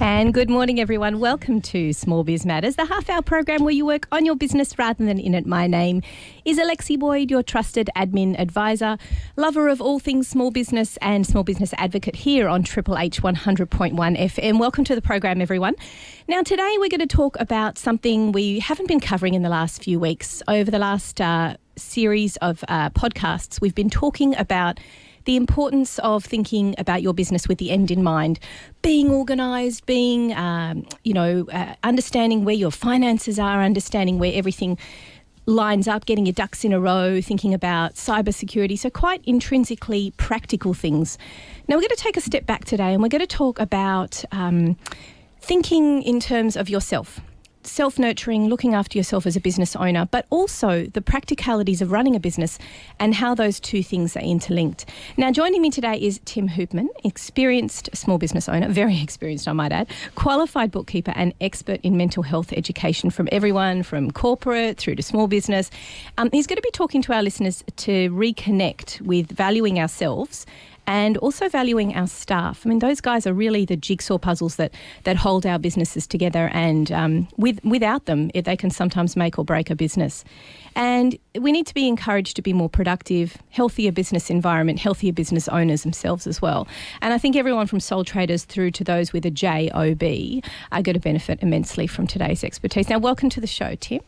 And good morning, everyone. Welcome to Small Biz Matters, the half-hour program where you work on your business rather than in it. My name is Alexi Boyd, your trusted admin advisor, lover of all things small business and small business advocate here on Triple H 100.1 FM. Welcome to the program, everyone. Now, today we're going to talk about something we haven't been covering in the last few weeks. Over the last series of podcasts, we've been talking about the importance of thinking about your business with the end in mind, being organised, being, understanding where your finances are, understanding where everything lines up, getting your ducks in a row, thinking about cybersecurity. So quite intrinsically practical things. Now we're going to take a step back today and we're going to talk about thinking in terms of yourself. Self-nurturing, looking after yourself as a business owner, but also the practicalities of running a business and how those two things are interlinked. Now, joining me today is Tim Hoopman, experienced small business owner, very experienced, I might add, qualified bookkeeper and expert in mental health education from everyone from corporate through to small business. He's going to be talking to our listeners to reconnect with valuing ourselves and also valuing our staff. I mean, those guys are really the jigsaw puzzles that hold our businesses together, and without them, they can sometimes make or break a business. And we need to be encouraged to be more productive, healthier business environment, healthier business owners themselves as well. And I think everyone from sole traders through to those with a JOB are going to benefit immensely from today's expertise. Now, welcome to the show, Tim.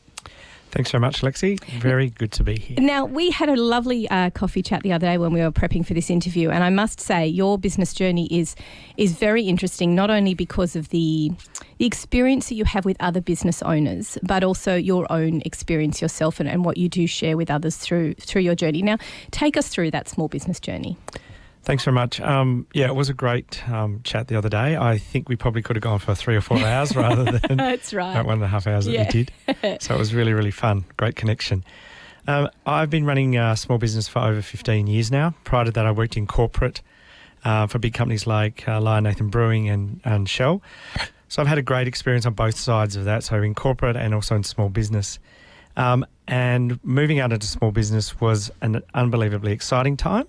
Thanks very much, Alexi. Very good to be here. Now, we had a lovely coffee chat the other day when we were prepping for this interview, and I must say your business journey is very interesting, not only because of the experience that you have with other business owners, but also your own experience yourself and what you do share with others through your journey. Now, take us through that small business journey. Thanks very much. It was a great chat the other day. I think we probably could have gone for 3 or 4 hours rather than That's right. that 1.5 hours that we did. So it was really, really fun. Great connection. I've been running a small business for over 15 years now. Prior to that, I worked in corporate for big companies like Lion Nathan Brewing and Shell. So I've had a great experience on both sides of that, so in corporate and also in small business. And moving out into small business was an unbelievably exciting time,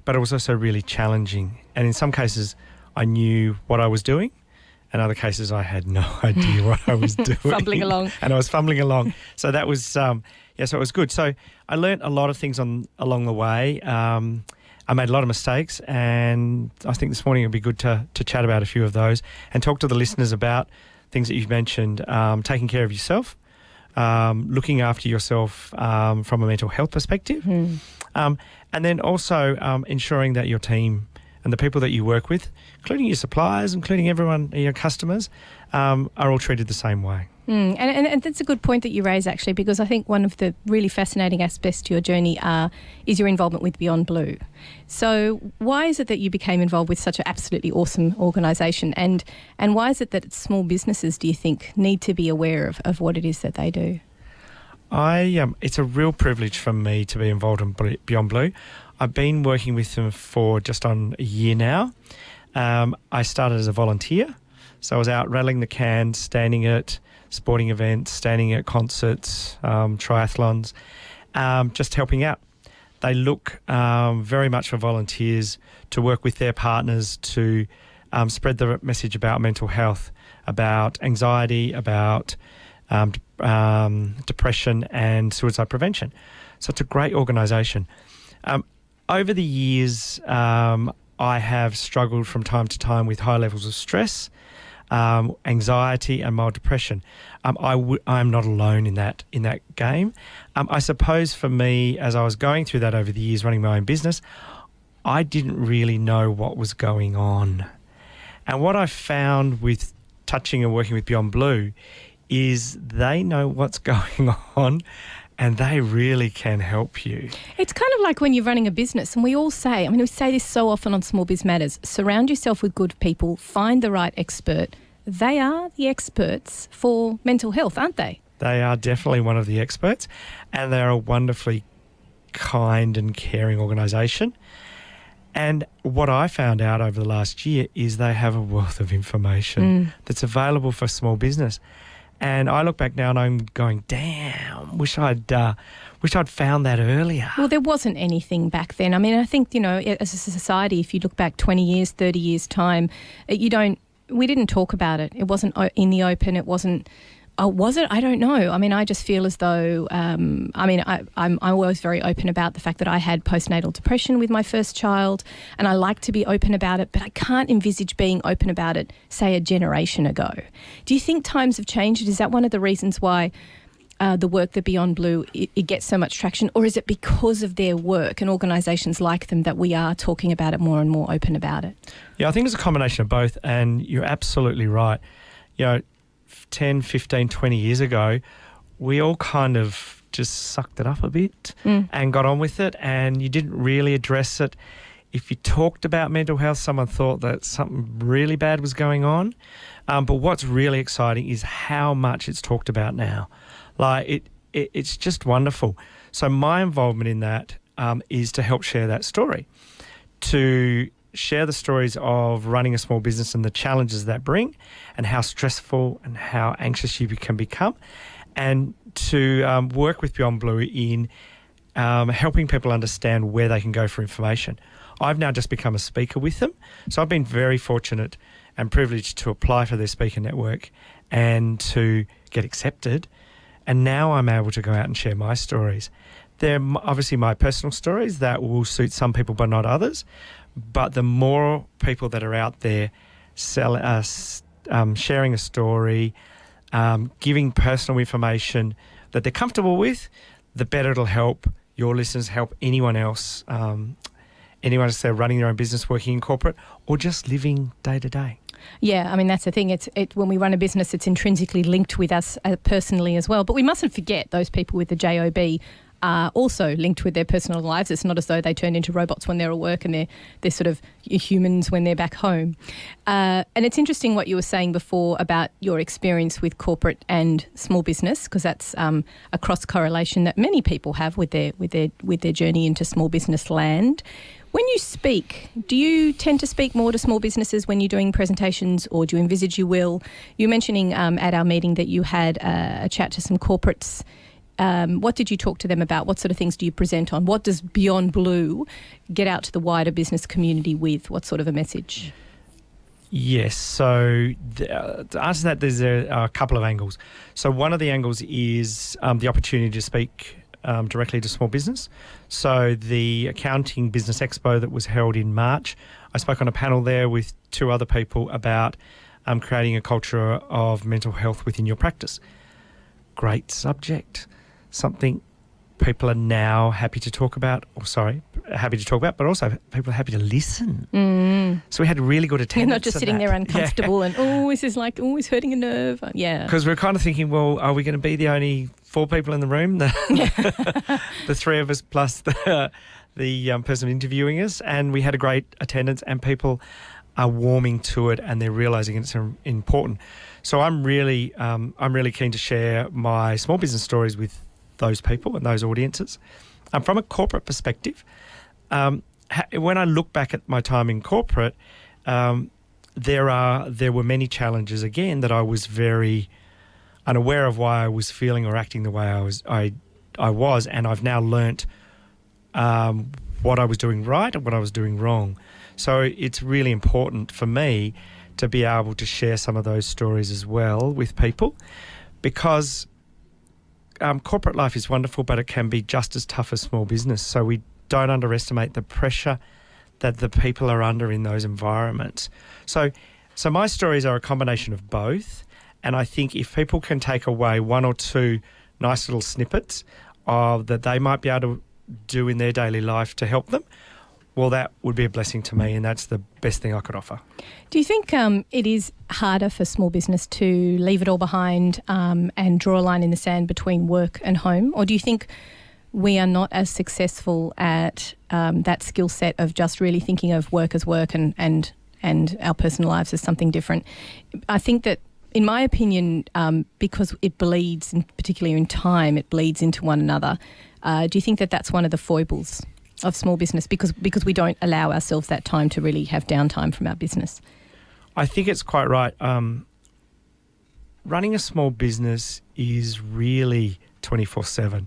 but it was also really challenging. And in some cases, I knew what I was doing. In other cases, I had no idea what I was doing. Fumbling along. And I was fumbling along. So that was, so it was good. So I learnt a lot of things along the way. I made a lot of mistakes, and I think this morning it would be good to chat about a few of those and talk to the listeners about things that you've mentioned, taking care of yourself, looking after yourself from a mental health perspective, and then also ensuring that your team and the people that you work with, including your suppliers, including everyone, your customers, are all treated the same way. And that's a good point that you raise, actually, because I think one of the really fascinating aspects to your journey is your involvement with Beyondblue. So why is it that you became involved with such an absolutely awesome organisation, and why is it that small businesses, do you think, need to be aware of what it is that they do? It's a real privilege for me to be involved in Beyondblue. I've been working with them for just on a year now. I started as a volunteer, so I was out rattling the cans, standing at sporting events, standing at concerts, triathlons, just helping out. They look very much for volunteers to work with their partners to spread the message about mental health, about anxiety, about depression and suicide prevention. So it's a great organisation. Over the years, I have struggled from time to time with high levels of stress, anxiety and mild depression. I'm not alone in that game. I suppose for me, as I was going through that over the years running my own business, I didn't really know what was going on. And what I found with touching and working with Beyondblue is they know what's going on and they really can help you. It's kind of like when you're running a business, and we all say, we say this so often on Small Biz Matters, surround yourself with good people, find the right expert. They are the experts for mental health, aren't they? They are definitely one of the experts, and they're a wonderfully kind and caring organisation. And what I found out over the last year is they have a wealth of information that's available for small business. And I look back now and I'm going, damn, wish I'd found that earlier. Well, there wasn't anything back then. I think, as a society, if you look back 20 years, 30 years' time, we didn't talk about it. It wasn't in the open. It wasn't. Oh, was it? I don't know. I mean, I just feel as though, I'm always very open about the fact that I had postnatal depression with my first child, and I like to be open about it, but I can't envisage being open about it, say, a generation ago. Do you think times have changed? Is that one of the reasons why the work that Beyondblue, it gets so much traction, or is it because of their work and organisations like them that we are talking about it more and more open about it? Yeah, I think it's a combination of both, and you're absolutely right. 10, 15, 20 years ago, we all kind of just sucked it up a bit and got on with it, and you didn't really address it. If you talked about mental health, someone thought that something really bad was going on. But what's really exciting is how much it's talked about now. Like, it's just wonderful. So my involvement in that is to help share that story, to share the stories of running a small business and the challenges that bring, and how stressful and how anxious you can become, and to work with Beyondblue in helping people understand where they can go for information. I've now just become a speaker with them, so I've been very fortunate and privileged to apply for their speaker network and to get accepted, and now I'm able to go out and share my stories. They're obviously my personal stories that will suit some people but not others. But the more people that are out there sharing a story, giving personal information that they're comfortable with, the better it'll help your listeners, help anyone else, anyone else there running their own business, working in corporate, or just living day to day. Yeah, I mean, that's the thing. When we run a business, it's intrinsically linked with us personally as well. But we mustn't forget those people with the JOB are also linked with their personal lives. It's not as though they turn into robots when they're at work and they're sort of humans when they're back home. And it's interesting what you were saying before about your experience with corporate and small business, because that's a cross correlation that many people have with their journey into small business land. When you speak, do you tend to speak more to small businesses when you're doing presentations, or do you envisage you will? You were mentioning at our meeting that you had a chat to some corporates. What did you talk to them about? What sort of things do you present on? What does Beyondblue get out to the wider business community with? What sort of a message? Yes, so to answer that, there's a couple of angles. So one of the angles is the opportunity to speak directly to small business. So the Accounting Business Expo that was held in March, I spoke on a panel there with two other people about creating a culture of mental health within your practice. Great subject. Something people are now happy to talk about, but also people are happy to listen. So we had really good attendance. You're not just sitting there uncomfortable and, this is like, it's hurting a nerve. Yeah. Because we're kind of thinking, well, are we going to be the only 4 people in the room? The 3 of us plus the person interviewing us. And we had a great attendance, and people are warming to it and they're realising it's important. So I'm really keen to share my small business stories with those people and those audiences. From a corporate perspective, when I look back at my time in corporate, there were many challenges again that I was very unaware of why I was feeling or acting the way I was, and I've now learnt what I was doing right and what I was doing wrong. So it's really important for me to be able to share some of those stories as well with people, because corporate life is wonderful, but it can be just as tough as small business. So we don't underestimate the pressure that the people are under in those environments. So my stories are a combination of both, and I think if people can take away 1 or 2 nice little snippets that they might be able to do in their daily life to help them, well, that would be a blessing to me, and that's the best thing I could offer. Do you think it is harder for small business to leave it all behind and draw a line in the sand between work and home? Or do you think we are not as successful at that skill set of just really thinking of work as work and our personal lives as something different? I think that, in my opinion, because it bleeds, and particularly in time, it bleeds into one another. Do you think that that's one of the foibles of small business, because we don't allow ourselves that time to really have downtime from our business? I think it's quite right. Running a small business is really 24/7.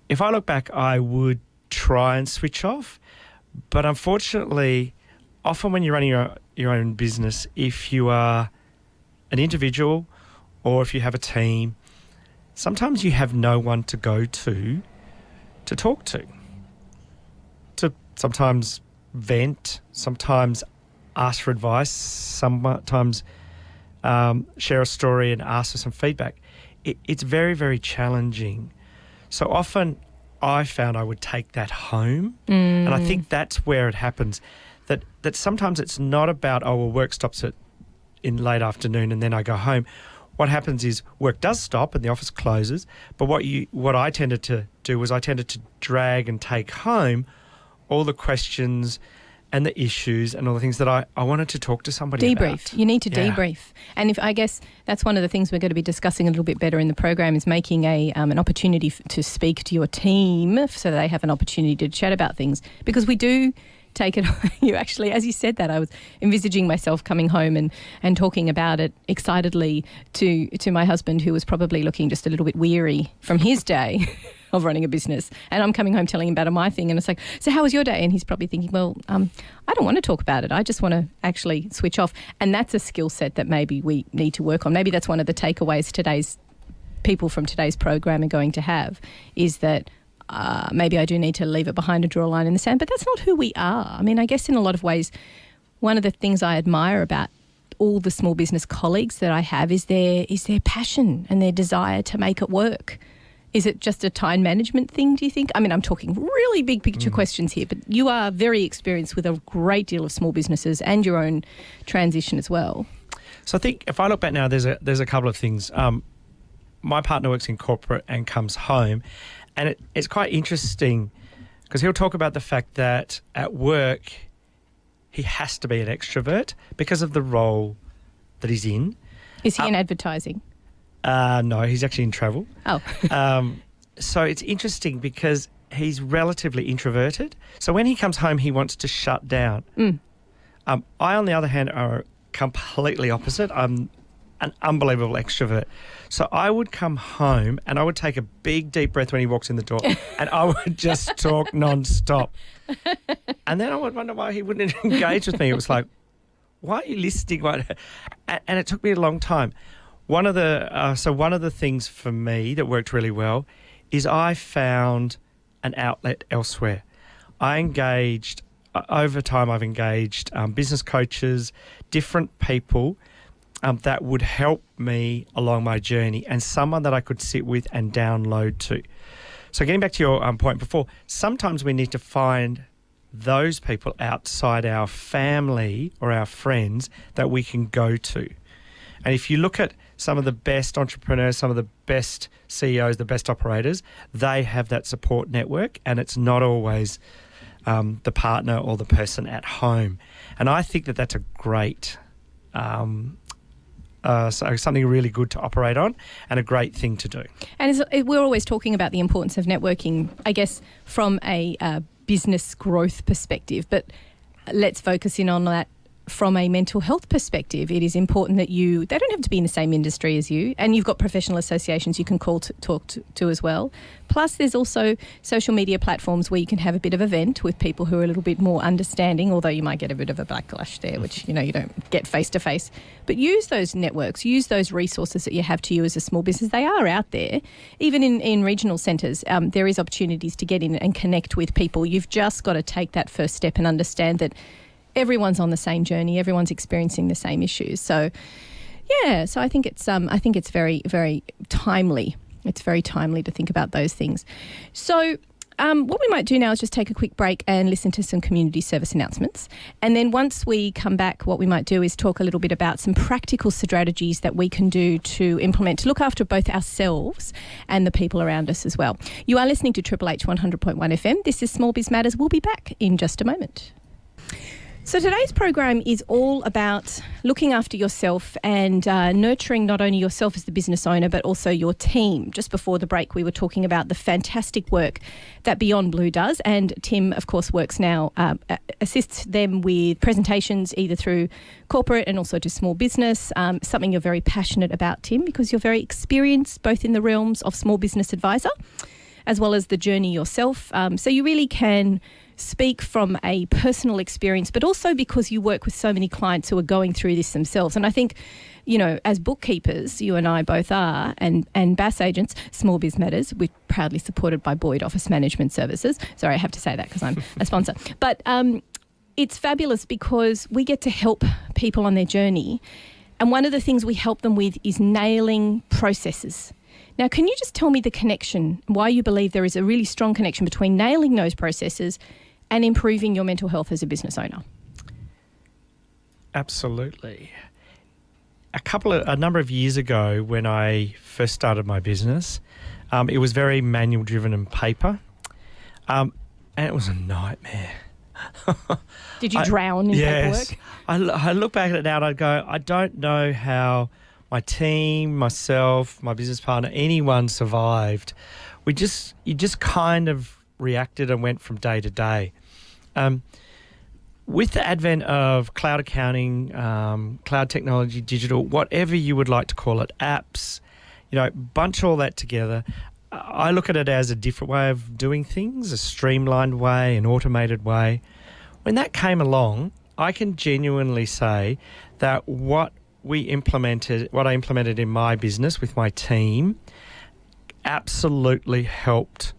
If I look back, I would try and switch off, but unfortunately, often when you're running your own business, if you are an individual or if you have a team, sometimes you have no one to go to talk to sometimes vent, sometimes ask for advice, sometimes share a story and ask for some feedback. It's very, very challenging. So often I found I would take that home, and I think that's where it happens, that sometimes it's not about, work stops in late afternoon and then I go home. What happens is work does stop and the office closes, but what I tended to do was I tended to drag and take home all the questions and the issues and all the things that I wanted to talk to somebody about. Debrief. You need to debrief. And I guess that's one of the things we're going to be discussing a little bit better in the program, is making an opportunity to speak to your team so they have an opportunity to chat about things. Because we do take it, you actually, as you said that, I was envisaging myself coming home and talking about it excitedly to my husband, who was probably looking just a little bit weary from his day of running a business. And I'm coming home telling him about my thing. And it's like, so how was your day? And he's probably thinking, well, I don't want to talk about it. I just want to actually switch off. And that's a skill set that maybe we need to work on. Maybe that's one of the takeaways people from today's program are going to have, is that maybe I do need to leave it behind and draw a line in the sand. But that's not who we are. I mean, I guess in a lot of ways, one of the things I admire about all the small business colleagues that I have is their passion and their desire to make it work. Is it just a time management thing, do you think? I mean, I'm talking really big picture questions here, but you are very experienced with a great deal of small businesses and your own transition as well. So I think if I look back now, there's a couple of things. My partner works in corporate and comes home, and it's quite interesting because he'll talk about the fact that at work he has to be an extrovert because of the role that he's in. Is he in advertising? No, he's actually in travel. Oh. So it's interesting because he's relatively introverted. So when he comes home, he wants to shut down. I, on the other hand, are completely opposite. I'm an unbelievable extrovert. So I would come home and I would take a big, deep breath when he walks in the door and I would just talk non-stop. And then I would wonder why he wouldn't engage with me. It was like, why are you listening? And it took me a long time. One of the things for me that worked really well is I found an outlet elsewhere. Over time I've engaged business coaches, different people that would help me along my journey, and someone that I could sit with and download to. So getting back to your point before, sometimes we need to find those people outside our family or our friends that we can go to. And if you look at some of the best entrepreneurs, some of the best CEOs, the best operators, they have that support network, and it's not always the partner or the person at home. And I think that that's a great, something really good to operate on and a great thing to do. And we're always talking about the importance of networking, I guess, from a business growth perspective, but let's focus in on that from a mental health perspective. It is important that they don't have to be in the same industry as you, and you've got professional associations you can call to talk to as well. Plus, there's also social media platforms where you can have a bit of a vent with people who are a little bit more understanding, although you might get a bit of a backlash there, which, you don't get face-to-face. But use those networks, use those resources that you have to you as a small business. They are out there. Even in regional centres, there is opportunities to get in and connect with people. You've just got to take that first step and understand that everyone's on the same journey. Everyone's experiencing the same issues. So, so I think it's very, very timely. It's very timely to think about those things. So what we might do now is just take a quick break and listen to some community service announcements. And then once we come back, what we might do is talk a little bit about some practical strategies that we can do to implement, to look after both ourselves and the people around us as well. You are listening to Triple H 100.1 FM. This is Small Biz Matters. We'll be back in just a moment. So today's program is all about looking after yourself and nurturing not only yourself as the business owner, but also your team. Just before the break, we were talking about the fantastic work that Beyondblue does. And Tim, of course, works now, assists them with presentations either through corporate and also to small business, something you're very passionate about, Tim, because you're very experienced both in the realms of small business advisor as well as the journey yourself. So you really can speak from a personal experience, but also because you work with so many clients who are going through this themselves. And I think, you know, as bookkeepers, you and I both are, and BAS agents, Small Biz Matters, we're proudly supported by Boyd Office Management Services. Sorry, I have to say that because I'm a sponsor. But it's fabulous because we get to help people on their journey. And one of the things we help them with is nailing processes. Now, can you just tell me the connection, why you believe there is a really strong connection between nailing those processes and improving your mental health as a business owner? Absolutely. A number of years ago when I first started my business, it was very manual driven and paper, and it was a nightmare. Did you drown in yes. paperwork? I look back at it now and I go, I don't know how my team, myself, my business partner, anyone survived. You just kind of reacted and went from day to day. With the advent of cloud accounting, cloud technology, digital, whatever you would like to call it, apps, you know, bunch all that together. I look at it as a different way of doing things, a streamlined way, an automated way. When that came along, I can genuinely say that what I implemented in my business with my team absolutely helped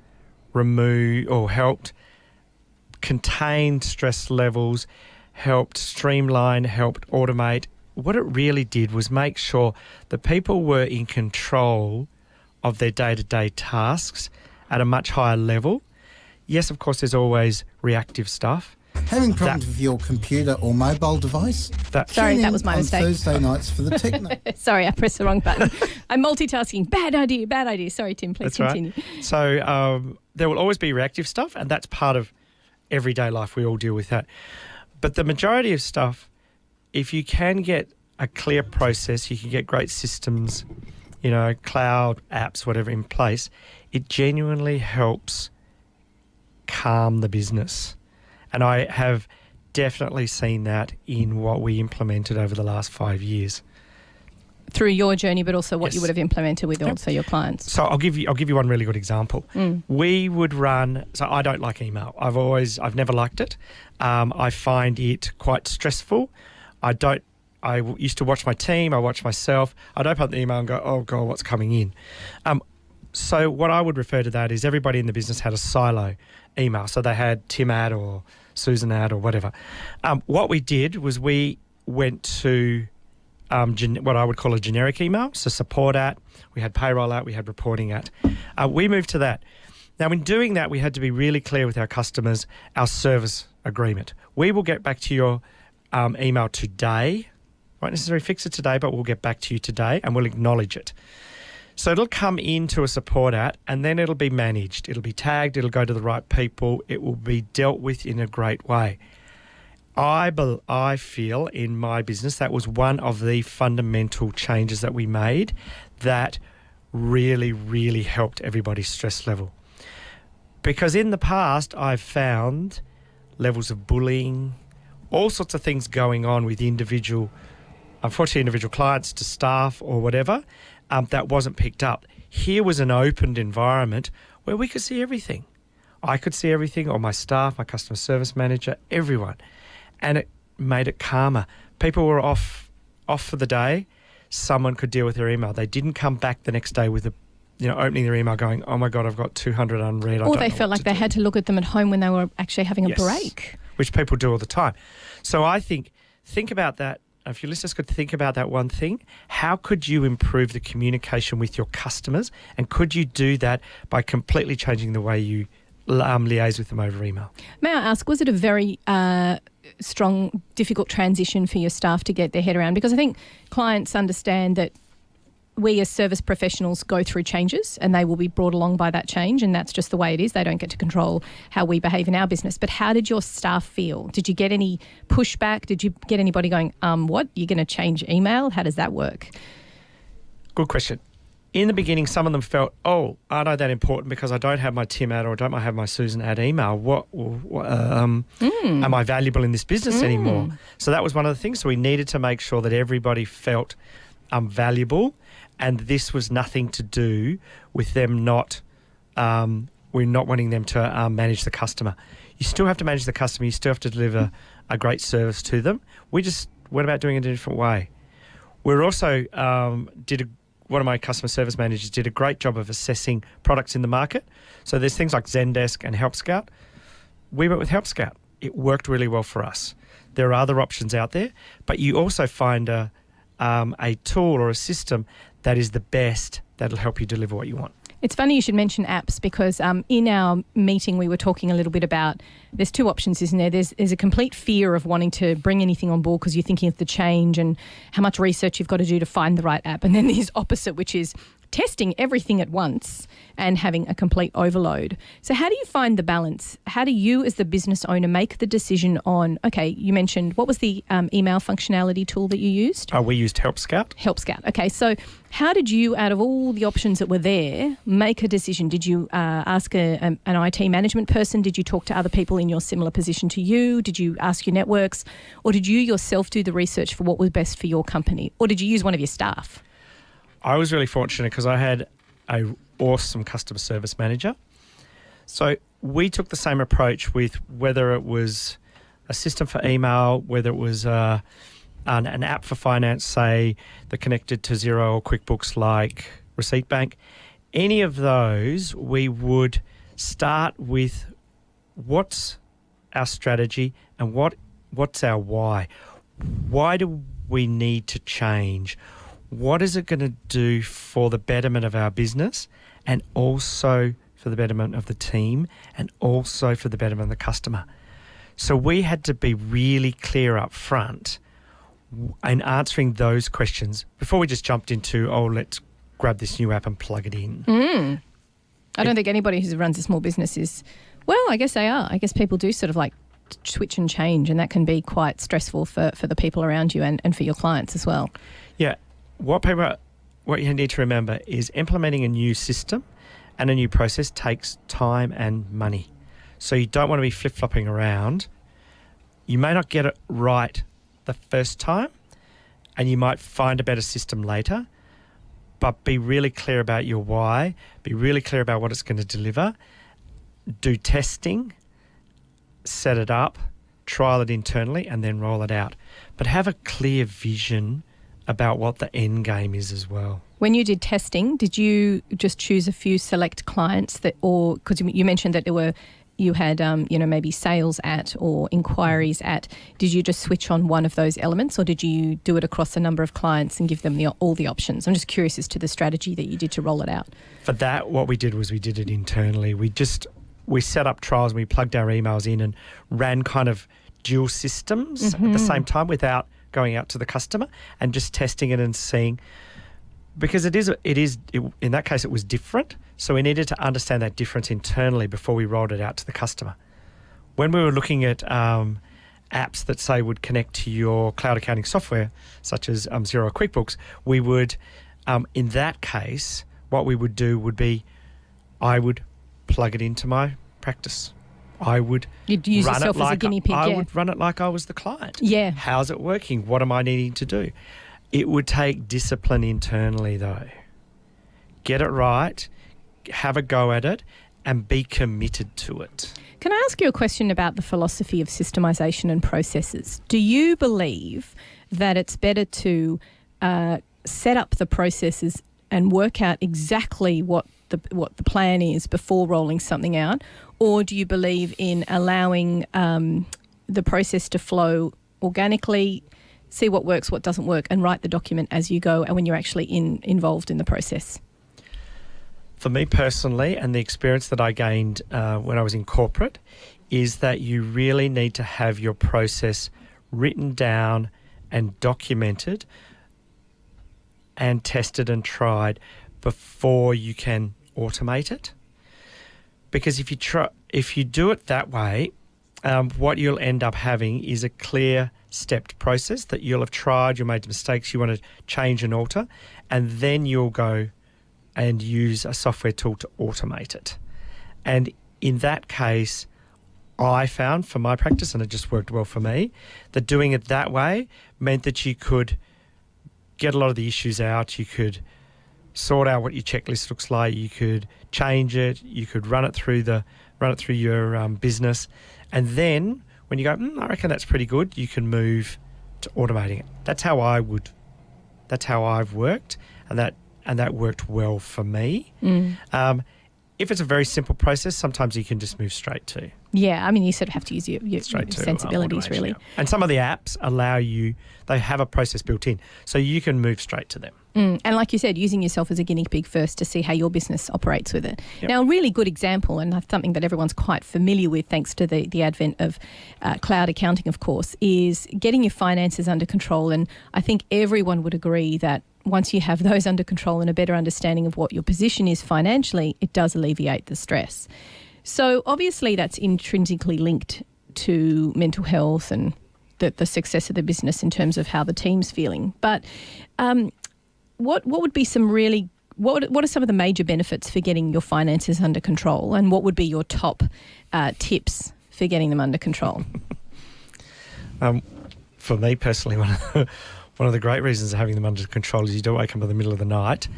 contain stress levels, helped streamline, helped automate. What it really did was make sure the people were in control of their day-to-day tasks at a much higher level. Yes, of course, there's always reactive stuff. Having problems with your computer or mobile device? Sorry, that was my mistake. Thursday nights for the techno. Sorry, I pressed the wrong button. I'm multitasking. Bad idea. Sorry, Tim, please continue. Right. So there will always be reactive stuff, and that's part of everyday life. We all deal with that. But the majority of stuff, if you can get a clear process, you can get great systems, you know, cloud apps, whatever in place, it genuinely helps calm the business. And I have definitely seen that in what we implemented over the last 5 years. Through your journey, but also what Yes. you would have implemented with also your clients. So I'll give you one really good example. We would run. So I don't like email. I've never liked it. I find it quite stressful. I used to watch my team. I watch myself. I'd open up the email and go, oh God, what's coming in? So what I would refer to that is everybody in the business had a silo email. So they had Tim@ or Susan@ or whatever. What we did was we went to what I would call a generic email, so support @ we had payroll @ we had reporting @ we moved to that. Now, in doing that, we had to be really clear with our customers, our service agreement. We will get back to your email today. Won't necessarily fix it today, but we'll get back to you today and we'll acknowledge it. So it'll come into a support @ and then it'll be managed. It'll be tagged. It'll go to the right people. It will be dealt with in a great way. I feel in my business that was one of the fundamental changes that we made that really, really helped everybody's stress level. Because in the past, I've found levels of bullying, all sorts of things going on with individual clients to staff or whatever, that wasn't picked up. Here was an opened environment where we could see everything. I could see everything, or my staff, my customer service manager, everyone. And it made it calmer. People were off for the day. Someone could deal with their email. They didn't come back the next day with opening their email going, oh my God, I've got 200 unread. Or they felt like they had to look at them at home when they were actually having a break. Which people do all the time. So I think about that. If your listeners could think about that one thing, how could you improve the communication with your customers? And could you do that by completely changing the way you liaise with them over email? May I ask, was it a very strong, difficult transition for your staff to get their head around? Because I think clients understand that we as service professionals go through changes and they will be brought along by that change, and that's just the way it is. They don't get to control how we behave in our business. But how did your staff feel? Did you get any pushback? Did you get anybody going, what, you're going to change email? How does that work? Good question. In the beginning, some of them felt, aren't I that important because I don't have my Tim @ or don't I have my Susan @ email? Am I valuable in this business anymore? So that was one of the things. So we needed to make sure that everybody felt valuable, and this was nothing to do with them we're not wanting them to manage the customer. You still have to manage the customer. You still have to deliver a great service to them. We just went about doing it in a different way. We're also one of my customer service managers did a great job of assessing products in the market. So there's things like Zendesk and Help Scout. We went with Help Scout. It worked really well for us. There are other options out there, but you also find a tool or a system that is the best that'll help you deliver what you want. It's funny you should mention apps because in our meeting we were talking a little bit about there's two options, isn't there? There's a complete fear of wanting to bring anything on board because you're thinking of the change and how much research you've got to do to find the right app. And then there's opposite, which is testing everything at once and having a complete overload. So how do you find the balance? How do you as the business owner make the decision on, okay, you mentioned, what was the email functionality tool that you used? We used Help Scout. Help Scout. Okay, so how did you, out of all the options that were there, make a decision? Did you ask an IT management person? Did you talk to other people in your similar position to you? Did you ask your networks? Or did you yourself do the research for what was best for your company? Or did you use one of your staff? I was really fortunate because I had an awesome customer service manager. So we took the same approach with whether it was a system for email, whether it was an app for finance, say, that connected to Xero or QuickBooks like Receipt Bank. Any of those, we would start with what's our strategy and what's our why. Why do we need to change? What is it going to do for the betterment of our business and also for the betterment of the team and also for the betterment of the customer? So we had to be really clear up front in answering those questions before we just jumped into, let's grab this new app and plug it in. I don't think anybody who runs a small business is, well, I guess they are. I guess people do sort of like switch and change, and that can be quite stressful for the people around you and for your clients as well. Yeah. What you need to remember is implementing a new system and a new process takes time and money. So you don't want to be flip-flopping around. You may not get it right the first time and you might find a better system later, but be really clear about your why, be really clear about what it's going to deliver, do testing, set it up, trial it internally and then roll it out. But have a clear vision about what the end game is as well. When you did testing, did you just choose a few select clients or because you mentioned that you had maybe sales at or inquiries at, did you just switch on one of those elements or did you do it across a number of clients and give them all the options? I'm just curious as to the strategy that you did to roll it out. For that, what we did was we did it internally. We set up trials and we plugged our emails in and ran kind of dual systems at the same time without going out to the customer and just testing it and seeing, because it is in that case it was different, so we needed to understand that difference internally before we rolled it out to the customer. When we were looking at apps that say would connect to your cloud accounting software such as Xero or QuickBooks, we would in that case what we would do would be I would plug it into my practice. You'd use yourself as a guinea pig. I would run it like I was the client. Yeah. How's it working? What am I needing to do? It would take discipline internally though. Get it right, have a go at it, and be committed to it. Can I ask you a question about the philosophy of systemisation and processes? Do you believe that it's better to set up the processes and work out exactly what the plan is before rolling something out? Or do you believe in allowing the process to flow organically, see what works, what doesn't work, and write the document as you go and when you're actually involved in the process? For me personally, and the experience that I gained when I was in corporate, is that you really need to have your process written down and documented and tested and tried before you can automate it. Because if you do it that way, what you'll end up having is a clear stepped process that you'll have tried, you made mistakes, you want to change and alter, and then you'll go and use a software tool to automate it. And in that case, I found for my practice, and it just worked well for me, that doing it that way meant that you could get a lot of the issues out, you could sort out what your checklist looks like, you could change it, you could run it through your business, And then when you go, I reckon that's pretty good, you can move to automating it. That's how I've worked, and that worked well for me. If it's a very simple process, sometimes you can just move straight to. Yeah, I mean, you sort of have to use your sensibilities, really. Yeah. And some of the apps allow you, they have a process built in, so you can move straight to them. And like you said, using yourself as a guinea pig first to see how your business operates with it. Yep. Now, a really good example, and something that everyone's quite familiar with thanks to the advent of cloud accounting, of course, is getting your finances under control. And I think everyone would agree that once you have those under control and a better understanding of what your position is financially, it does alleviate the stress. So obviously that's intrinsically linked to mental health and the success of the business in terms of how the team's feeling. But what would be what are some of the major benefits for getting your finances under control, and what would be your top tips for getting them under control? For me personally, one of the great reasons of having them under control is you don't wake up in the middle of the night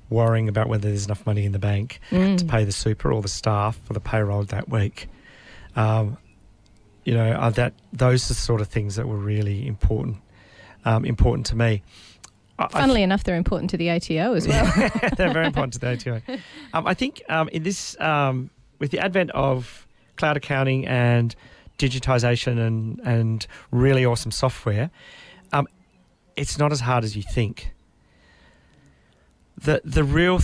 worrying about whether there's enough money in the bank to pay the super or the staff for the payroll that week. Those are the sort of things that were really important to me. Funnily enough, they're important to the ATO as well. They're very important to the ATO. I think in this, with the advent of cloud accounting and digitisation and really awesome software, it's not as hard as you think. The real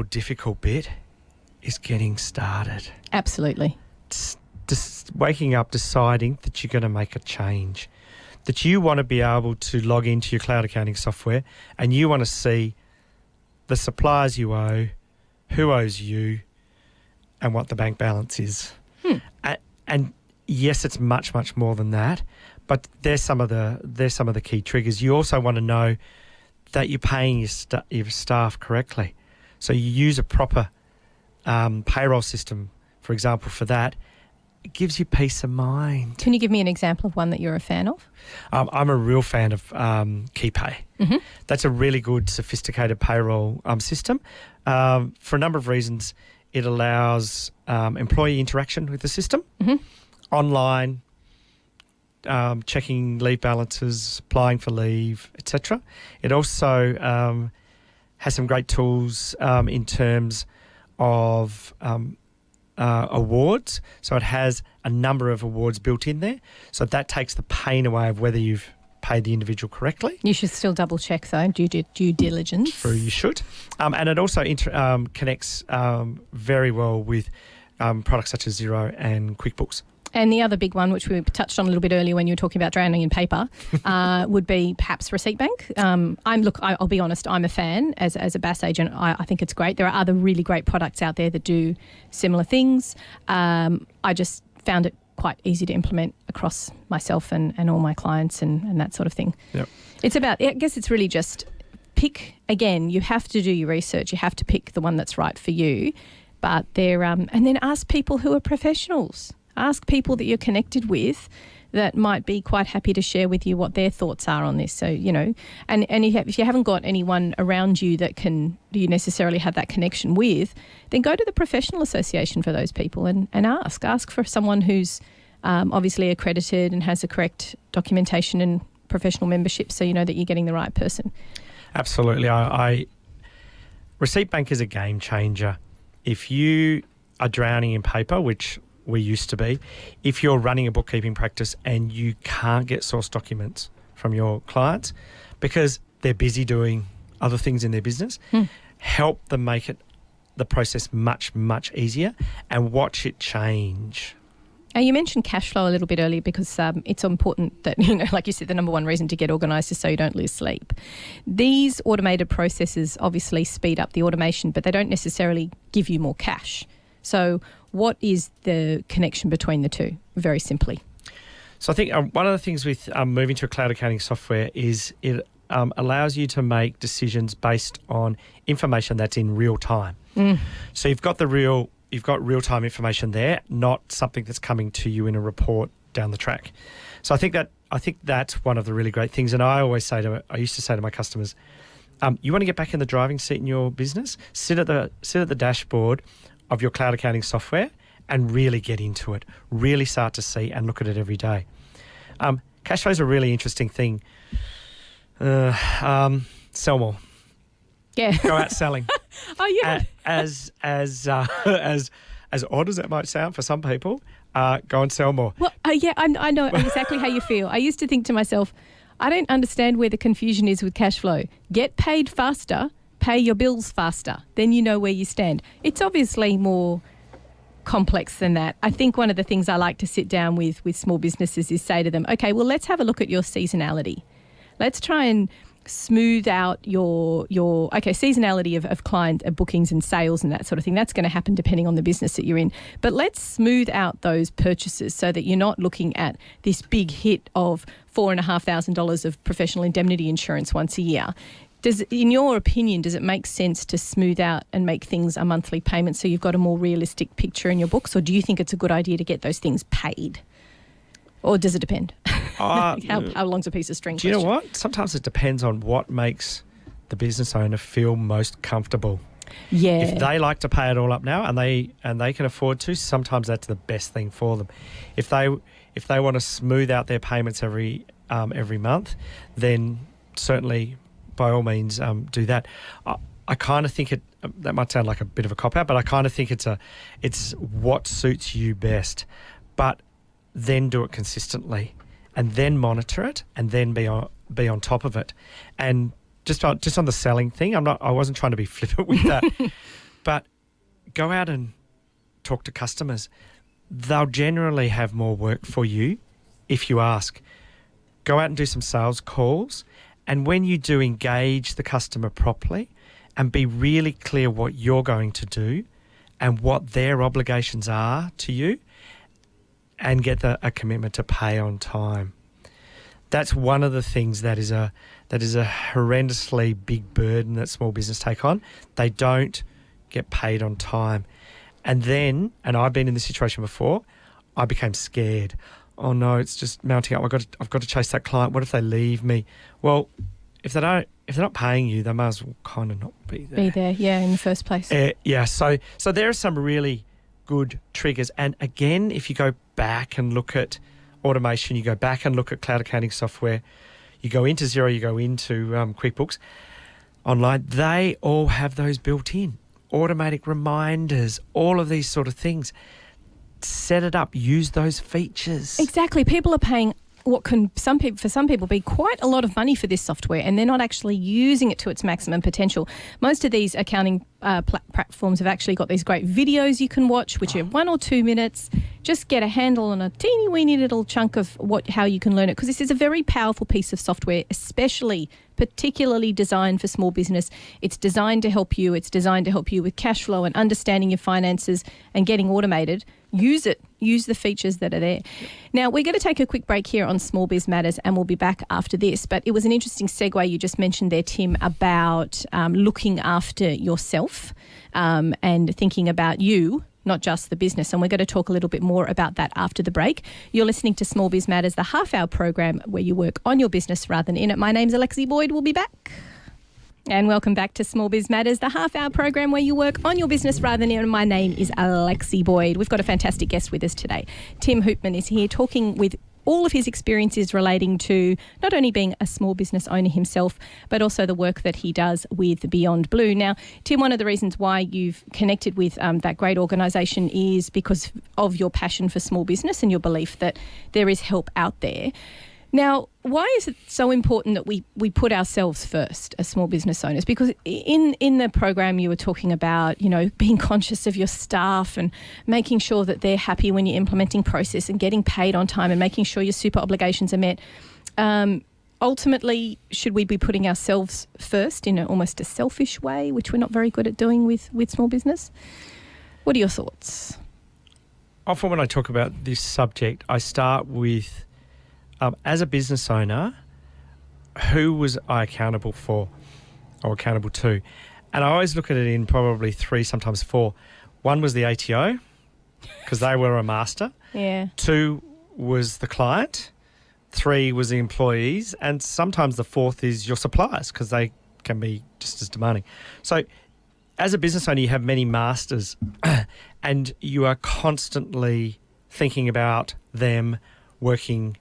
difficult bit is getting started. Absolutely. Just waking up, deciding that you're going to make a change, that you want to be able to log into your cloud accounting software and you want to see the suppliers you owe, who owes you, and what the bank balance is. And yes, it's much more than that, but there's some of the key triggers. You also want to know that you're paying your staff correctly. So you use a proper payroll system, for example, for that. It gives you peace of mind. Can you give me an example of one that you're a fan of? I'm a real fan of KeyPay. Mm-hmm. That's a really good, sophisticated payroll system. For a number of reasons, it allows employee interaction with the system, online, checking leave balances, applying for leave, etc. It also has some great tools in terms of awards. So it has a number of awards built in there. So that takes the pain away of whether you've paid the individual correctly. You should still double check though, due diligence. True, you should. And it also connects very well with products such as Xero and QuickBooks. And the other big one, which we touched on a little bit earlier when you were talking about drowning in paper, would be perhaps Receipt Bank. I'll be honest, I'm a fan as a BAS agent. I think it's great. There are other really great products out there that do similar things. I just found it quite easy to implement across myself and all my clients and that sort of thing. Yep. It's about, I guess it's really just pick, again, you have to do your research. You have to pick the one that's right for you. But and then ask people who are professionals. Ask people that you're connected with that might be quite happy to share with you what their thoughts are on this. So, and if you haven't got anyone around you that you necessarily have that connection with, then go to the professional association for those people and ask. Ask for someone who's obviously accredited and has the correct documentation and professional membership so you know that you're getting the right person. Absolutely. Receipt Bank is a game changer. If you are drowning in paper, which we used to be, if you're running a bookkeeping practice and you can't get source documents from your clients because they're busy doing other things in their business, help them make the process much easier and watch it change. You mentioned cash flow a little bit earlier because it's important that, like you said, the number one reason to get organised is so you don't lose sleep. These automated processes obviously speed up the automation, but they don't necessarily give you more cash. So what is the connection between the two, very simply? So I think one of the things with moving to a cloud accounting software is it allows you to make decisions based on information that's in real time. So you've got real-time information there, not something that's coming to you in a report down the track. So I think that's one of the really great things. And I used to say to my customers, you want to get back in the driving seat in your business? Sit at the dashboard of your cloud accounting software and really get into it, really start to see and look at it every day. Cash flow is a really interesting thing. Sell more. Yeah. Go out selling. Oh, yeah. As odd as that might sound for some people, go and sell more. Well, yeah, I know exactly how you feel. I used to think to myself, I don't understand where the confusion is with cash flow. Get paid faster, pay your bills faster, then you know where you stand. It's obviously more complex than that. I think one of the things I like to sit down with small businesses is say to them, okay, well, let's have a look at your seasonality. Let's try and smooth out your seasonality of client bookings and sales and that sort of thing. That's going to happen depending on the business that you're in. But let's smooth out those purchases so that you're not looking at this big hit of $4,500 of professional indemnity insurance once a year. In your opinion, does it make sense to smooth out and make things a monthly payment so you've got a more realistic picture in your books, or do you think it's a good idea to get those things paid? Or does it depend? How long's a piece of string? Do you know what? Sometimes it depends on what makes the business owner feel most comfortable. Yeah. If they like to pay it all up now and they can afford to, sometimes that's the best thing for them. If they want to smooth out their payments every month, then certainly by all means do that. I kind of think that might sound like a bit of a cop out, but I kind of think it's what suits you best. But then do it consistently, and then monitor it, and then be on top of it. And just on the selling thing, I wasn't trying to be flippant with that, but go out and talk to customers. They'll generally have more work for you if you ask. Go out and do some sales calls, and when you do, engage the customer properly and be really clear what you're going to do and what their obligations are to you, and get a commitment to pay on time. That's one of the things that is a horrendously big burden that small business take on. They don't get paid on time. And I've been in this situation before, I became scared. Oh no, it's just mounting up. I've got to chase that client. What if they leave me? Well, if they're not paying you, they might as well kind of not be there. Yeah, in the first place. Yeah, so there are some really good triggers. And again, if you go back and look at automation, you go back and look at cloud accounting software, you go into Xero, you go into QuickBooks Online, they all have those built in. Automatic reminders, all of these sort of things. Set it up, use those features. Exactly. People are paying what can for some people be quite a lot of money for this software, and they're not actually using it to its maximum potential. Most of these accounting platforms have actually got these great videos you can watch, which are 1 or 2 minutes. Just get a handle on a teeny weeny little chunk of how you can learn it, because this is a very powerful piece of software, particularly designed for small business. It's designed to help you. It's designed to help you with cash flow and understanding your finances and getting automated. Use it. Use the features that are there. Now, we're going to take a quick break here on Small Biz Matters, and we'll be back after this. But it was an interesting segue you just mentioned there, Tim, about looking after yourself and thinking about you, not just the business. And we're going to talk a little bit more about that after the break. You're listening to Small Biz Matters, the half-hour program where you work on your business rather than in it. My name's Alexi Boyd. We'll be back. And welcome back to Small Biz Matters, the half-hour program where you work on your business rather than in it. My name is Alexi Boyd. We've got a fantastic guest with us today. Tim Hoopman is here talking with all of his experiences relating to not only being a small business owner himself, but also the work that he does with Beyondblue. Now, Tim, one of the reasons why you've connected with that great organisation is because of your passion for small business and your belief that there is help out there. Now, why is it so important that we put ourselves first as small business owners? Because in the program you were talking about, being conscious of your staff and making sure that they're happy when you're implementing process and getting paid on time and making sure your super obligations are met. Ultimately, should we be putting ourselves first in almost a selfish way, which we're not very good at doing with small business? What are your thoughts? Often when I talk about this subject, I start with as a business owner, who was I accountable for or accountable to? And I always look at it in probably 3, sometimes 4. 1 was the ATO, because they were a master. Yeah. 2 was the client. 3 was the employees. And sometimes the 4th is your suppliers, because they can be just as demanding. So as a business owner, you have many masters. and you are constantly thinking about them, working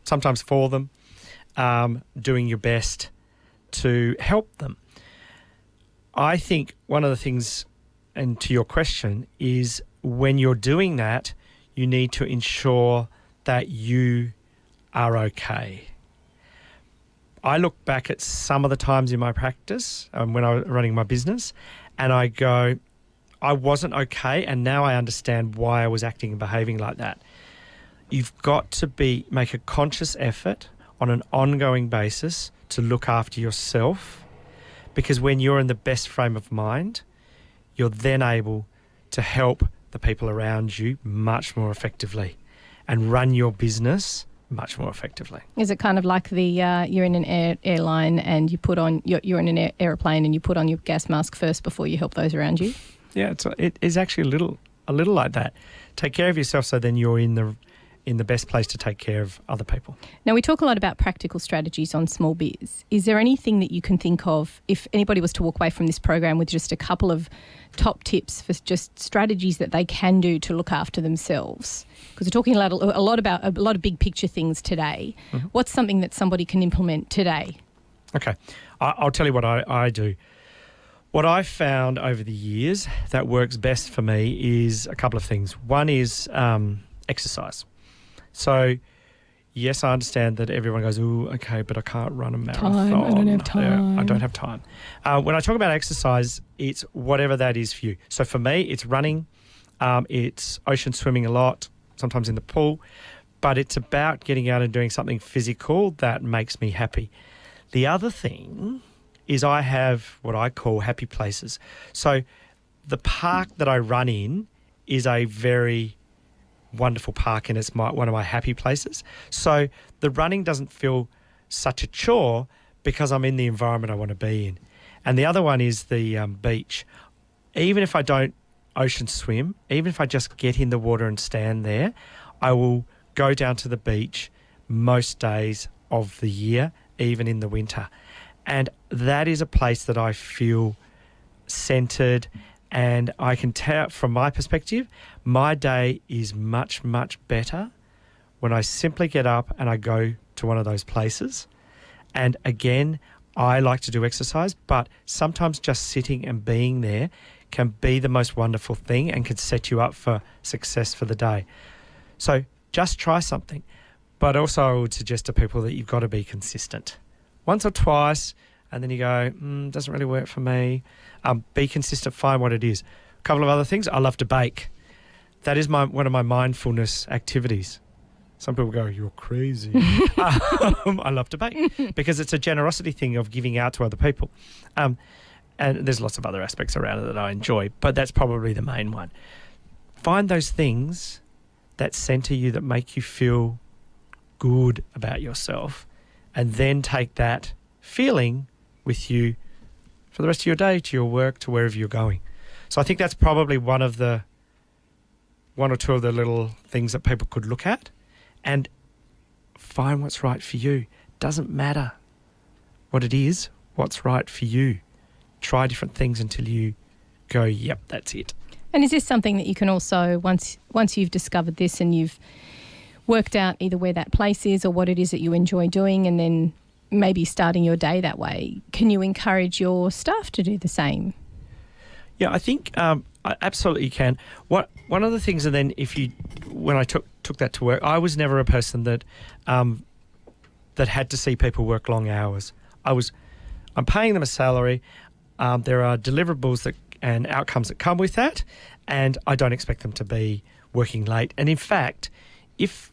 sometimes for them, doing your best to help them. I think one of the things, and to your question, is when you're doing that, you need to ensure that you are okay. I look back at some of the times in my practice when I was running my business, and I go, I wasn't okay, and now I understand why I was acting and behaving like that. You've got to make a conscious effort on an ongoing basis to look after yourself, because when you're in the best frame of mind, you're then able to help the people around you much more effectively and run your business much more effectively. Is it kind of like the you're in an airline and you put on you're in an aeroplane and you put on your gas mask first before you help those around you? Yeah, it is actually a little like that. Take care of yourself, so then you're in the best place to take care of other people. Now, we talk a lot about practical strategies on small biz. Is there anything that you can think of, if anybody was to walk away from this program with just a couple of top tips for just strategies that they can do to look after themselves? Because we're talking a lot about a lot of big picture things today. Mm-hmm. What's something that somebody can implement today? Okay, I'll tell you what I do. What I've found over the years that works best for me is a couple of things. One is exercise. So, yes, I understand that everyone goes, "Ooh, okay, but I can't run a marathon. I don't have time. I don't have time." When I talk about exercise, it's whatever that is for you. So for me, it's running, it's ocean swimming a lot, sometimes in the pool, but it's about getting out and doing something physical that makes me happy. The other thing is I have what I call happy places. So the park that I run in is a very wonderful park, and it's one of my happy places. So the running doesn't feel such a chore because I'm in the environment I want to be in. And the other one is the beach. Even if I don't ocean swim, even if I just get in the water and stand there, I will go down to the beach most days of the year, even in the winter. And that is a place that I feel centered. And I can tell from my perspective, my day is much, much better when I simply get up and I go to one of those places. And again, I like to do exercise, but sometimes just sitting and being there can be the most wonderful thing and can set you up for success for the day. So just try something. But also I would suggest to people that you've got to be consistent. Once or twice, and then you go, doesn't really work for me. Be consistent, find what it is. A couple of other things, I love to bake. That is one of my mindfulness activities. Some people go, you're crazy. I love to bake because it's a generosity thing of giving out to other people. And there's lots of other aspects around it that I enjoy, but that's probably the main one. Find those things that center you, that make you feel good about yourself, and then take that feeling with you for the rest of your day, to your work, to wherever you're going. So I think that's probably one or two of the little things that people could look at and find what's right for you. Doesn't matter what it is, what's right for you. Try different things until you go, yep, that's it. And is this something that you can also, once you've discovered this and you've worked out either where that place is or what it is that you enjoy doing, and then maybe starting your day that way, can you encourage your staff to do the same? Yeah, I think I absolutely can. One of the things, and then when I took that to work, I was never a person that had to see people work long hours. I'm paying them a salary. There are deliverables and outcomes that come with that, and I don't expect them to be working late. And in fact, if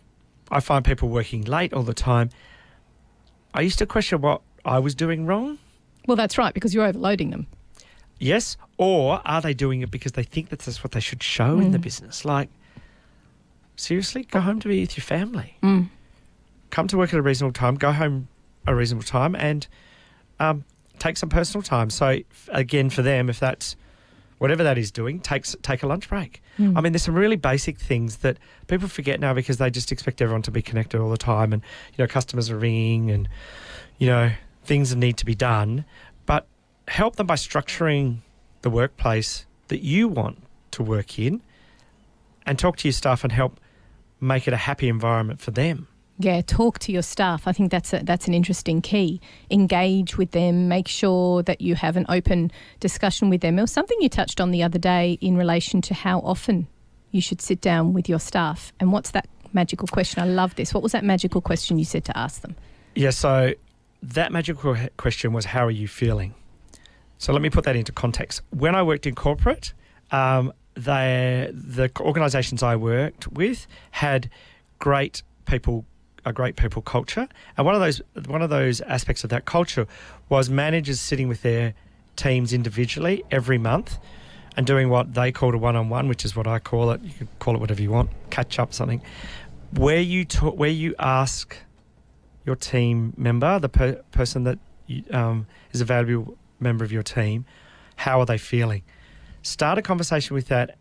I find people working late all the time, I used to question what I was doing wrong. Well, that's right, because you're overloading them. Yes, or are they doing it because they think that that's what they should show in the business? Like, seriously, go home to be with your family. Come to work at a reasonable time, go home a reasonable time, and take some personal time. So, again, for them, if that's whatever that is doing, take a lunch break. I mean, there's some really basic things that people forget now because they just expect everyone to be connected all the time, and, customers are ringing and, things need to be done. But help them by structuring the workplace that you want to work in and talk to your staff and help make it a happy environment for them. Yeah, talk to your staff. I think that's an interesting key. Engage with them. Make sure that you have an open discussion with them. It was something you touched on the other day in relation to how often you should sit down with your staff. And what's that magical question? I love this. What was that magical question you said to ask them? Yeah, so that magical question was, how are you feeling? So let me put that into context. When I worked in corporate, the organisations I worked with had a great people culture, and one of those aspects of that culture was managers sitting with their teams individually every month and doing what they called a one-on-one, which is what I call it. You can call it whatever you want, catch up, something, where you ask your team member, the person that is a valuable member of your team, how are they feeling? Start a conversation with that.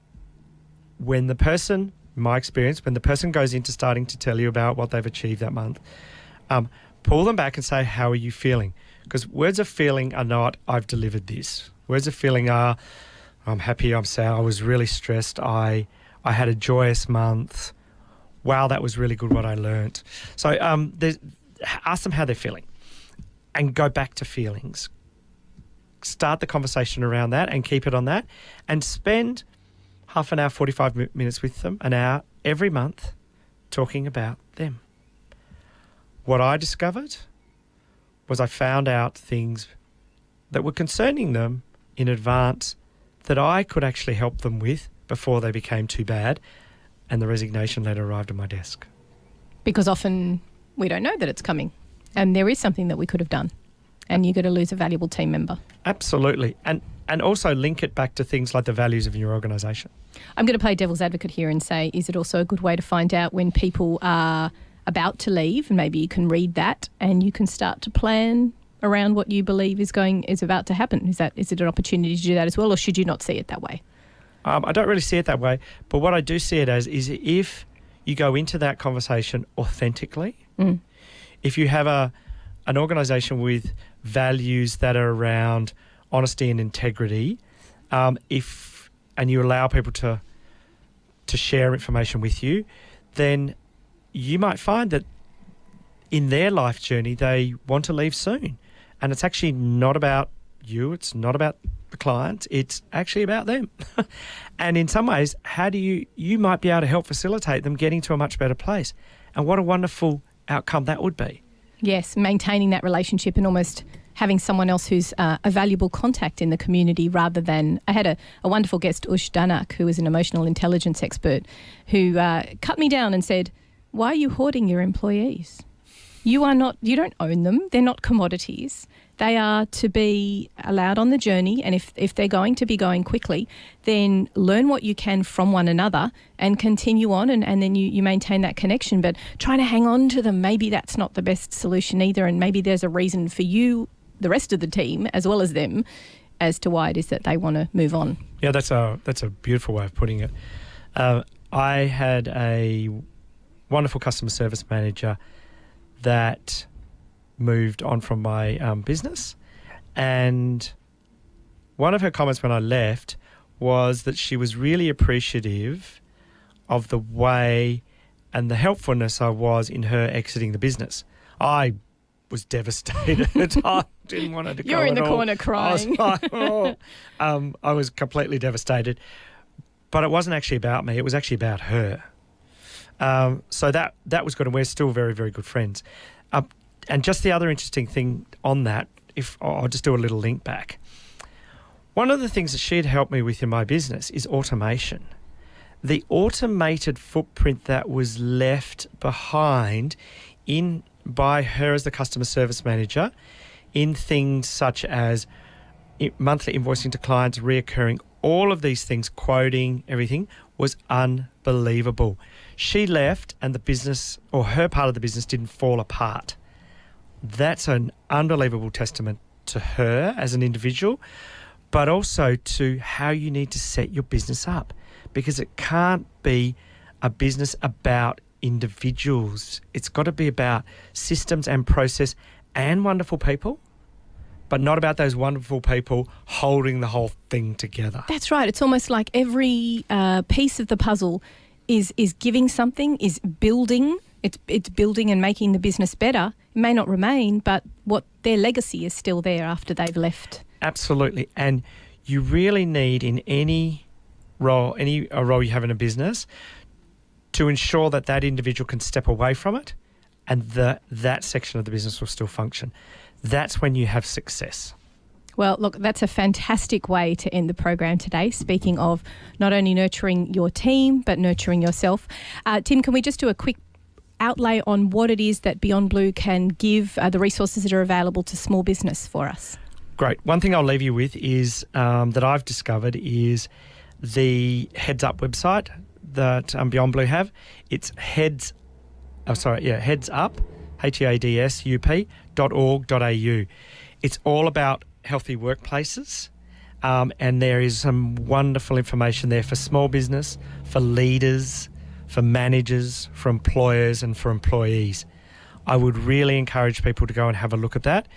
When the person, in my experience, when the person goes into starting to tell you about what they've achieved that month, pull them back and say, how are you feeling? Because words of feeling are not, I've delivered this. Words of feeling are, I'm happy, I'm sad, I was really stressed, I had a joyous month, wow, that was really good what I learnt. So ask them how they're feeling and go back to feelings. Start the conversation around that and keep it on that, and spend half an hour, 45 minutes with them, an hour every month talking about them. What I discovered was I found out things that were concerning them in advance that I could actually help them with before they became too bad and the resignation letter arrived on my desk. Because often we don't know that it's coming and there is something that we could have done, and you're going to lose a valuable team member. Absolutely. And also link it back to things like the values of your organisation. I'm going to play devil's advocate here and say, is it also a good way to find out when people are about to leave? And maybe you can read that and you can start to plan around what you believe is about to happen. Is it an opportunity to do that as well, or should you not see it that way? I don't really see it that way, but what I do see it as is if you go into that conversation authentically, if you have an organisation with values that are around honesty and integrity, and you allow people to share information with you, then you might find that in their life journey they want to leave soon. And it's actually not about you, it's not about the client, it's actually about them. And in some ways, you might be able to help facilitate them getting to a much better place. And what a wonderful outcome that would be. Yes, maintaining that relationship and almost having someone else who's a valuable contact in the community rather than... I had a wonderful guest, Ush Danak, who is an emotional intelligence expert, who cut me down and said, why are you hoarding your employees? You don't own them. They're not commodities. They are to be allowed on the journey, and if they're going to be going quickly, then learn what you can from one another and continue on, and then you maintain that connection. But trying to hang on to them, maybe that's not the best solution either, and maybe there's a reason for you, the rest of the team, as well as them, as to why it is that they want to move on. Yeah, that's a beautiful way of putting it. I had a wonderful customer service manager that moved on from my business, and one of her comments when I left was that she was really appreciative of the way and the helpfulness I was in her exiting the business. I was devastated. I didn't want her to go. You're in the corner crying. I was completely devastated, but it wasn't actually about me. It was actually about her. So that was good, and we're still very, very good friends. And just the other interesting thing on that, I'll just do a little link back. One of the things that she'd helped me with in my business is automation. The automated footprint that was left behind by her as the customer service manager in things such as monthly invoicing to clients, reoccurring, all of these things, quoting, everything, was unbelievable. She left and the business, or her part of the business, didn't fall apart. That's an unbelievable testament to her as an individual, but also to how you need to set your business up, because it can't be a business about individuals. It's got to be about systems and process and wonderful people, but not about those wonderful people holding the whole thing together. That's right. It's almost like every piece of the puzzle is giving something, is building. It's building and making the business better. It may not remain, but what their legacy is still there after they've left. Absolutely. And you really need in any role, a role you have in a business, to ensure that that individual can step away from it and that section of the business will still function. That's when you have success. Well, look, that's a fantastic way to end the program today, speaking of not only nurturing your team, but nurturing yourself. Tim, can we just do a quick outlay on what it is that Beyondblue can give, the resources that are available to small business for us? Great. One thing I'll leave you with is that I've discovered is the Heads Up website that Beyondblue have. It's heads up, HEADSUP.org.au. It's all about healthy workplaces, and there is some wonderful information there for small business, for leaders, for managers, for employers and for employees. I would really encourage people to go and have a look at that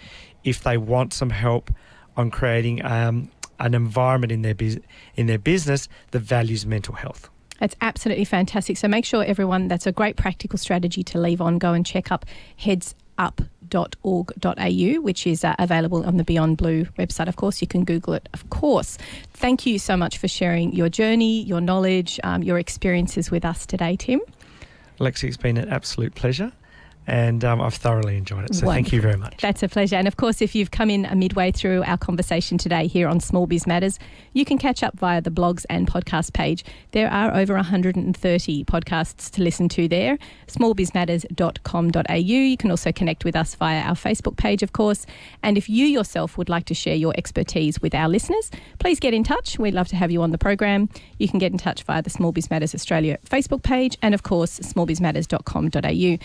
if they want some help on creating an environment in their business that values mental health. That's absolutely fantastic. So make sure everyone, that's a great practical strategy to leave on. Go and check up headsup.org.au, which is available on the Beyondblue website. Of course, you can Google it, of course. Thank you so much for sharing your journey, your knowledge, your experiences with us today, Tim. Alexi, it's been an absolute pleasure. And I've thoroughly enjoyed it. So Wonderful. Thank you very much. That's a pleasure. And of course, if you've come in midway through our conversation today here on Small Biz Matters, you can catch up via the blogs and podcast page. There are over 130 podcasts to listen to there. smallbizmatters.com.au. You can also connect with us via our Facebook page, of course. And if you yourself would like to share your expertise with our listeners, please get in touch. We'd love to have you on the program. You can get in touch via the Small Biz Matters Australia Facebook page and, of course, smallbizmatters.com.au.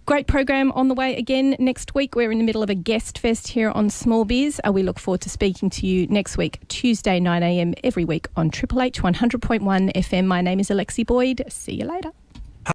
Great program on the way again next week. We're in the middle of a guest fest here on Small Biz. We look forward to speaking to you next week, Tuesday, 9 a.m. every week on Triple H 100.1 FM. My name is Alexi Boyd. See you later.